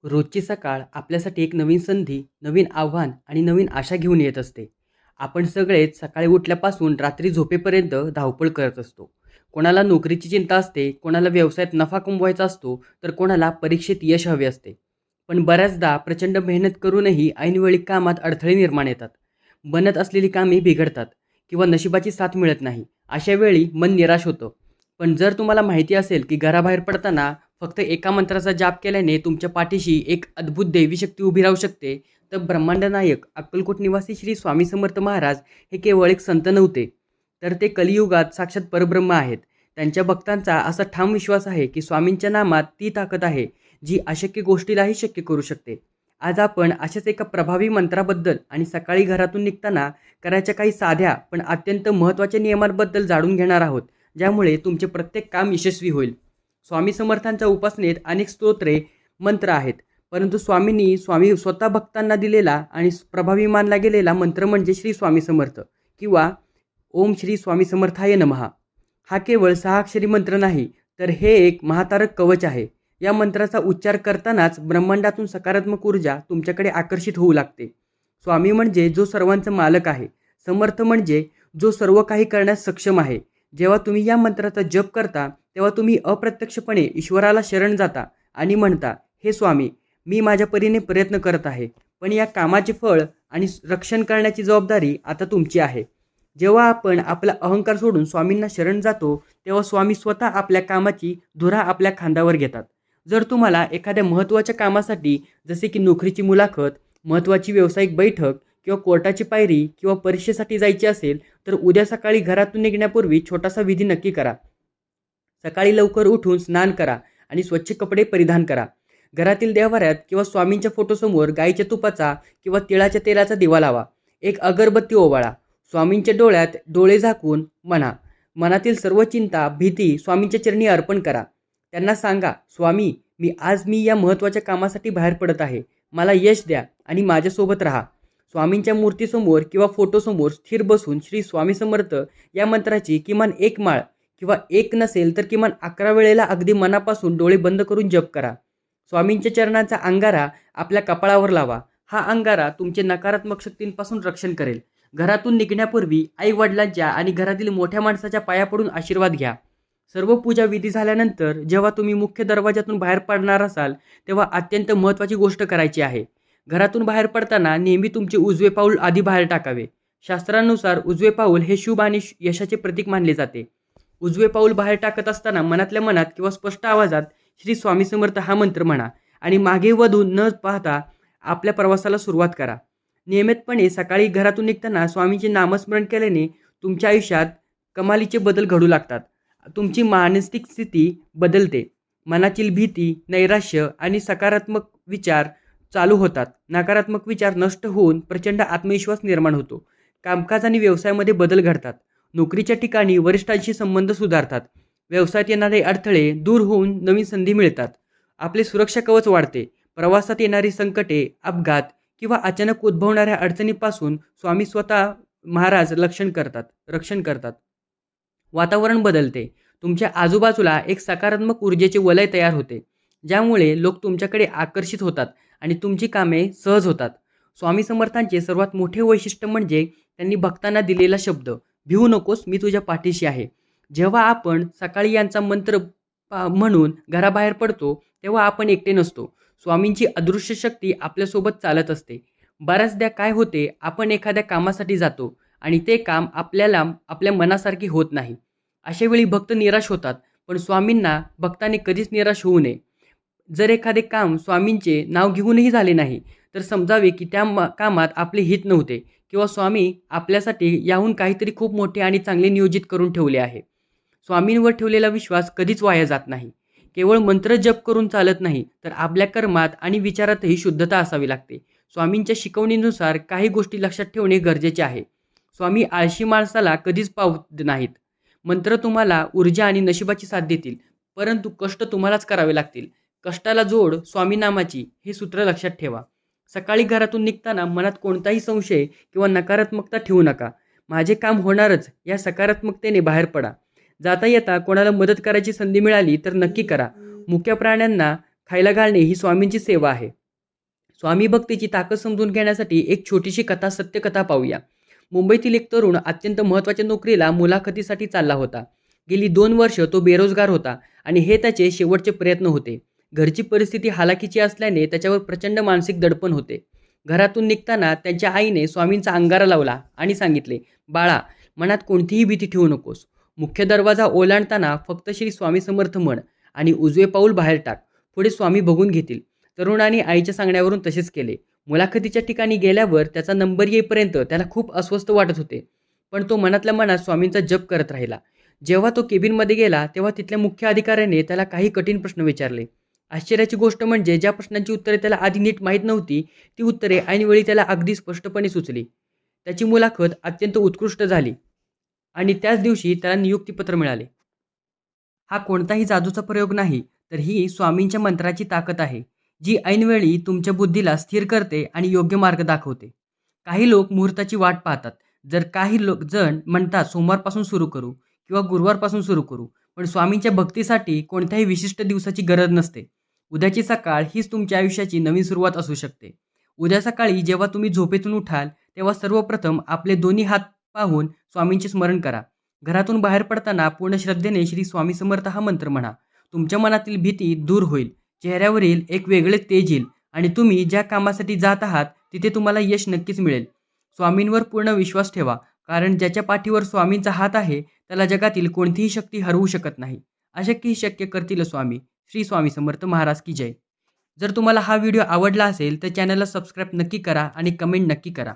रोजची सकाळ आपल्यासाठी एक नवीन संधी, नवीन आव्हान आणि नवीन आशा घेऊन येत असते. आपण सगळेच सकाळी उठल्यापासून रात्री झोपेपर्यंत धावपळ करत असतो. कोणाला नोकरीची चिंता असते, कोणाला व्यवसायात नफा कमवायचा असतो, तर कोणाला परीक्षेत यश हवे असते. पण बऱ्याचदा प्रचंड मेहनत करूनही ऐनवेळी कामात अडथळे निर्माण येतात. बनत असलेली कामे बिघडतात किंवा नशिबाची साथ मिळत नाही. अशा वेळी मन निराश होतं. पण जर तुम्हाला माहिती असेल की घराबाहेर पडताना फक्त एका मंत्राचा जाप केल्याने तुमच्या पाठीशी एक अद्भुत दैवी शक्ती उभी राहू शकते, तर ब्रह्मांड नायक अक्कलकोट निवासी श्री स्वामी समर्थ महाराज हे केवळ एक संत नव्हते, तर ते कलियुगात साक्षात परब्रह्म आहेत. त्यांच्या भक्तांचा असा ठाम विश्वास आहे की स्वामींच्या नामात ती ताकद आहे जी अशक्य गोष्टीलाही शक्य करू शकते. आज आपण अशाच एका प्रभावी मंत्राबद्दल आणि सकाळी घरातून निघताना करायच्या काही साध्या पण अत्यंत महत्त्वाच्या नियमांबद्दल जाणून घेणार आहोत, ज्यामुळे तुमचे प्रत्येक काम यशस्वी होईल. स्वामी समर्थांच्या उपासनेत अनेक स्तोत्रे, मंत्र आहेत, परंतु स्वामी स्वतः भक्तांना दिलेला आणि प्रभावी मानला गेलेला मंत्र म्हणजे श्री स्वामी समर्थ किंवा ओम श्री स्वामी समर्थाय नमः. हा केवळ 6 अक्षरी मंत्र नाही, तर हे एक महातारक कवच आहे. या मंत्राचा उच्चार करतानाच ब्रह्मांडातून सकारात्मक ऊर्जा तुमच्याकडे आकर्षित होऊ लागते. स्वामी म्हणजे जो सर्वांचा मालक आहे. समर्थ म्हणजे जो सर्व काही करण्यास सक्षम आहे. जेव्हा तुम्ही या मंत्राचा जप करता, तेव्हा तुम्ही अप्रत्यक्षपणे ईश्वराला शरण जाता आणि म्हणता, हे स्वामी, मी माझ्या परीने प्रयत्न करत आहे, पण या कामाचे फळ आणि रक्षण करण्याची जबाबदारी आता तुमची आहे. जेव्हा आपण आपला अहंकार सोडून स्वामींना शरण जातो, तेव्हा स्वामी स्वतः आपल्या कामाची धुरा आपल्या खांद्यावर घेतात. जर तुम्हाला एखाद्या महत्त्वाच्या कामासाठी, जसे की नोकरीची मुलाखत, महत्त्वाची व्यावसायिक बैठक किंवा कोर्टाची पायरी किंवा परीक्षेसाठी जायची असेल, तर उद्या सकाळी घरातून निघण्यापूर्वी छोटासा विधी नक्की करा. सकाळी लवकर उठून स्नान करा आणि स्वच्छ कपडे परिधान करा. घरातील देव्हाऱ्यात किंवा स्वामींच्या फोटोसमोर गाईच्या तुपाचा किंवा तिळाच्या तेलाचा दिवा लावा. एक अगरबत्ती ओवाळा. स्वामींच्या डोळ्यात डोळे झाकून म्हणा, मनातील सर्व चिंता, भीती स्वामींच्या चरणी अर्पण करा. त्यांना सांगा, स्वामी, मी या महत्त्वाच्या कामासाठी बाहेर पडत आहे. मला यश द्या आणि माझ्यासोबत राहा. स्वामींच्या मूर्तीसमोर किंवा फोटोसमोर स्थिर बसून श्री स्वामी समर्थ या मंत्राची किमान एक माळ किंवा एक नसेल तर किमान 11 वेळेला अगदी मनापासून डोळे बंद करून जप करा. स्वामींच्या चरणांचा अंगारा आपल्या कपाळावर लावा. हा अंगारा तुमचे नकारात्मक शक्तींपासून रक्षण करेल. घरातून निघण्यापूर्वी आई वडिलांच्या आणि घरातील मोठ्या माणसाच्या पाया पडून आशीर्वाद घ्या. सर्व पूजा विधी झाल्यानंतर जेव्हा तुम्ही मुख्य दरवाजातून बाहेर पडणार असाल, तेव्हा अत्यंत महत्त्वाची गोष्ट करायची आहे. घरातून बाहेर पडताना नेहमी तुमचे उजवे पाऊल आधी बाहेर टाकावे. शास्त्रानुसार उजवे पाऊल हे शुभ आणि यशाचे प्रतीक मानले जाते. उजवे पाऊल बाहेर टाकत असताना मनातल्या मनात किंवा स्पष्ट आवाजात श्री स्वामी समर्थ हा मंत्र म्हणा आणि मागे वधून न पाहता आपल्या प्रवासाला सुरुवात करा. नियमितपणे सकाळी घरातून निघताना स्वामींचे नामस्मरण केल्याने तुमच्या आयुष्यात कमालीचे बदल घडू लागतात. तुमची मानसिक स्थिती बदलते. मनातील भीती, नैराश्य आणि सकारात्मक विचार चालू होतात. नकारात्मक विचार नष्ट होऊन प्रचंड आत्मविश्वास निर्माण होतो. कामकाज आणि व्यवसायामध्ये बदल घडतात. नोकरीच्या ठिकाणी वरिष्ठांशी संबंध सुधारतात. व्यवसायात येणारे अडथळे दूर होऊन नवीन संधी मिळतात. आपले सुरक्षा कवच वाढते. प्रवासात येणारी संकटे, अपघात किंवा अचानक उद्भवणाऱ्या अडचणीपासून स्वामी स्वतः महाराज रक्षण करतात. वातावरण बदलते. तुमच्या आजूबाजूला एक सकारात्मक ऊर्जेचे वलय तयार होते, ज्यामुळे लोक तुमच्याकडे आकर्षित होतात आणि तुमची कामे सहज होतात. स्वामी समर्थांचे सर्वात मोठे वैशिष्ट्य म्हणजे त्यांनी भक्तांना दिलेला शब्द, भिवू नकोस, मी तुझ्या पाठीशी आहे. जेव्हा आपण सकाळी यांचा मंत्र म्हणून घराबाहेर पडतो, तेव्हा आपण एकटे नसतो. स्वामींची अदृश्य शक्ती आपल्यासोबत चालत असते. बऱ्याचदा काय होते, आपण एखाद्या कामासाठी जातो आणि ते काम आपल्या मनासारखे होत नाही. अशा वेळी भक्त निराश होतात, पण स्वामींना भक्ताने कधीच निराश होऊ नये. जर एखादे काम स्वामींचे नाव घेऊनही झाले नाही, तर समजावे की त्या कामात आपले हित नव्हते किंवा स्वामी आपल्यासाठी याहून काहीतरी खूप मोठे आणि चांगले नियोजित करून ठेवले आहे. स्वामींवर ठेवलेला विश्वास कधीच वाया जात नाही. केवळ मंत्र जप करून चालत नाही, तर आपल्या कर्मात आणि विचारातही शुद्धता असावी लागते. स्वामींच्या शिकवणीनुसार काही गोष्टी लक्षात ठेवणे गरजेचे आहे. स्वामी आळशी माणसाला कधीच पावत नाहीत. मंत्र तुम्हाला ऊर्जा आणि नशिबाची साथ देतील, परंतु कष्ट तुम्हालाच करावे लागतील. कष्टाला जोड स्वामी नामाची, हे सूत्र लक्षात ठेवा. सकाळी घरातून निघताना मनात कोणताही संशय किंवा नकारात्मकता ठेवू नका. माझे काम होणारच या सकारात्मकतेने बाहेर पडा. जाता येता कोणाला मदत करायची संधी मिळाली तर नक्की करा. मुक्या प्राण्यांना खायला घालणे ही स्वामींची सेवा आहे. स्वामी भक्तीची ताकद समजून घेण्यासाठी एक छोटीशी कथा, सत्यकथा पाहूया. मुंबईतील एक तरुण अत्यंत महत्त्वाच्या नोकरीला मुलाखतीसाठी चालला होता. गेली 2 वर्ष तो बेरोजगार होता आणि हे त्याचे शेवटचे प्रयत्न होते. घरची परिस्थिती हालाकीची असल्याने त्याच्यावर प्रचंड मानसिक दडपण होते. घरातून निघताना त्यांच्या आईने स्वामींचा अंगारा लावला आणि सांगितले, "बाळा, मनात कोणतीही भीती ठेवू नकोस. मुख्य दरवाजा ओलांडताना फक्त श्री स्वामी समर्थ म्हण आणि उजवे पाऊल बाहेर टाक. पुढे स्वामी बघून घेतील." तरुणाने आईच्या सांगण्यावरून तसेच केले. मुलाखतीच्या ठिकाणी गेल्यावर त्याचा नंबर येईपर्यंत त्याला खूप अस्वस्थ वाटत होते. पण तो मनातल्या मनात स्वामींचा जप करत राहिला. जेव्हा तो केबिनमध्ये गेला तेव्हा तिथल्या मुख्य अधिकाऱ्याने त्याला काही कठीण प्रश्न विचारले. आश्चर्याची गोष्ट म्हणजे ज्या प्रश्नांची उत्तरे त्याला आधी नीट माहीत नव्हती, ती उत्तरे ऐनवेळी त्याला अगदी स्पष्टपणे सुचली. त्याची मुलाखत अत्यंत उत्कृष्ट झाली आणि त्याच दिवशी त्याला नियुक्तीपत्र मिळाले. हा कोणताही जादूचा प्रयोग नाही, तर ही स्वामींच्या मंत्राची ताकद आहे, जी ऐनवेळी तुमच्या बुद्धीला स्थिर करते आणि योग्य मार्ग दाखवते. काही लोक मुहूर्ताची वाट पाहतात, जर काही जण म्हणतात सोमवारपासून सुरू करू किंवा गुरुवारपासून सुरू करू. पण स्वामींच्या भक्तीसाठी कोणत्याही विशिष्ट दिवसाची गरज नसते. उद्याची सकाळ हीच तुमच्या आयुष्याची नवीन सुरुवात असू शकते. उद्या सकाळी जेव्हा तुम्ही झोपेतून उठाल, तेव्हा सर्वप्रथम आपले दोन्ही हात पाहून स्वामींचे स्मरण करा. घरातून बाहेर पडताना पूर्ण श्रद्धेने श्री स्वामी समर्थ हा मंत्र म्हणा. तुमच्या मनातील भीती दूर होईल, चेहऱ्यावरील एक वेगळे तेज येईल आणि तुम्ही ज्या कामासाठी जात आहात तिथे तुम्हाला यश नक्कीच मिळेल. स्वामींवर पूर्ण विश्वास ठेवा, कारण ज्याच्या पाठीवर स्वामींचा हात आहे त्याला जगातील कोणतीही शक्ती हरवू शकत नाही. अशक्य शक्य करतील स्वामी. श्री स्वामी समर्थ महाराज की जय. जर तुम्हाला हा व्हिडिओ आवडला असेल तर चॅनलला सबस्क्राईब नक्की करा आणि कमेंट नक्की करा.